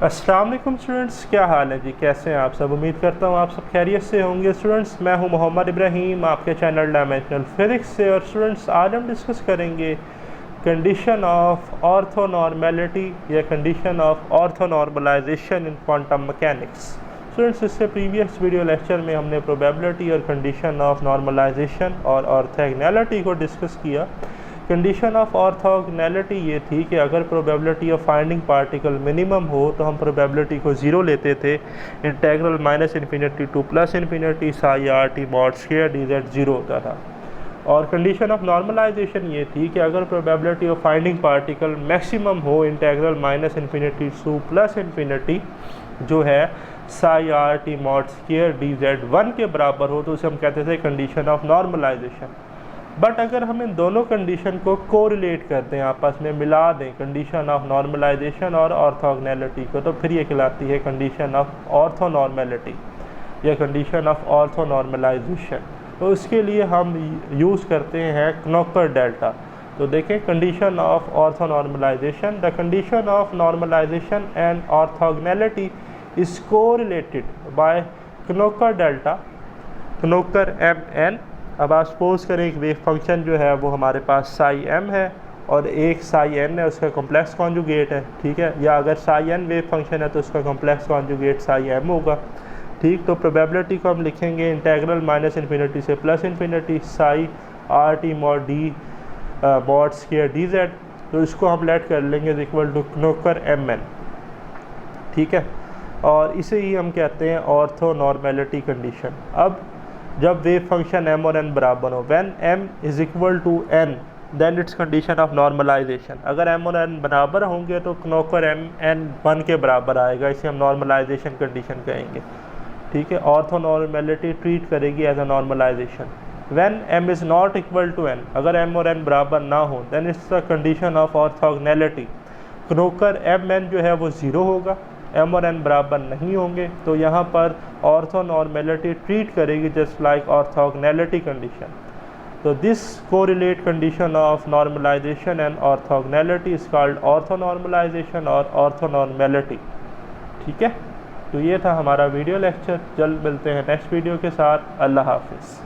अस्सलाम वालेकुम स्टूडेंट्स, क्या हाल है जी? कैसे हैं आप सब? उम्मीद करता हूँ आप सब खैरियत से होंगे। स्टूडेंट्स, मैं हूँ मोहम्मद इब्राहिम आपके चैनल डायमेंशनल फिज़िक्स से। और स्टूडेंट्स, आज हम डिस्कस करेंगे कंडीशन ऑफ ऑर्थोनॉर्मेलिटी या condition of orthonormalisation in quantum mechanics. Students, इससे प्रीवियस वीडियो लेक्चर में हमने प्रोबेबिलिटी और कंडीशन ऑफ नॉर्मलाइजेशन और ऑर्थोगोनैलिटी को डिस्कस किया। कंडीशन ऑफ ऑर्थोगोनैलिटी ये थी कि अगर probability of finding particle minimum हो तो हम प्रोबेबिलिटी को ज़ीरो लेते थे। Integral minus infinity to plus infinity psi R T mod square D Z zero होता था। और कंडीशन ऑफ नॉर्मलाइजेशन ये थी कि अगर probability of finding particle maximum हो integral minus infinity to plus infinity जो है psi R T mod square D Z 1 के बराबर हो तो उसे हम कहते थे कंडीशन ऑफ नॉर्मलाइजेशन। बट अगर हम इन दोनों कंडीशन को कोरिलेट कर दें, आपस में मिला दें, कंडीशन ऑफ नॉर्मलाइजेशन और ऑर्थोगोनैलिटी को, तो फिर ये कहलाती है कंडीशन ऑफ ऑर्थोनॉर्मेलिटी या कंडीशन ऑफ ऑर्थोनॉर्मलाइजेशन। तो उसके लिए हम यूज़ करते हैं क्नोकर डेल्टा। तो देखें, condition of orthonormalization, the condition of normalization and orthogonality is correlated by Kronecker delta, Kronecker M N. अब आप सपोज करें एक वेव फंक्शन जो है वो हमारे पास साई एम है और एक साई एन है, उसका कॉम्प्लेक्स कॉन्जुगेट है, ठीक है। या अगर साई एन वेव फंक्शन है तो उसका कॉम्प्लेक्स कॉन्जुगेट साई एम होगा, ठीक। तो प्रोबेबिलिटी को हम लिखेंगे इंटेग्रल माइनस इन्फिनिटी से plus infinity psi R T mod D mod square D Z. तो इसको हम लेट कर लेंगे is equal to Kronecker M N, ठीक है। और इसे ही हम कहते हैं ऑर्थोनॉर्मेलिटी कंडीशन। अब जब वेव फंक्शन m और n बराबर हो, when m is equal to n then it's condition of normalization. अगर m और n बराबर होंगे तो क्नोकर m n 1 के बराबर आएगा, इसे हम नॉर्मलाइजेशन कंडीशन कहेंगे, ठीक है। ऑर्थोनॉर्मेलिटी ट्रीट करेगी as a normalization. When m is not equal to n, अगर m और n बराबर ना हो then it's the condition of orthogonality. Kronecker m n जो है वो ज़ीरो होगा, m और n बराबर नहीं होंगे, तो यहाँ पर ऑर्थोनॉर्मेलिटी ट्रीट करेगी जस्ट लाइक ऑर्थोगोनैलिटी कंडीशन। तो this correlate condition of normalization and orthogonality is called orthonormalization और ऑर्थोनॉर्मेलिटी, ठीक है। तो ये था हमारा वीडियो लेक्चर। जल्द मिलते हैं नेक्स्ट वीडियो के साथ। अल्लाह हाफिज़।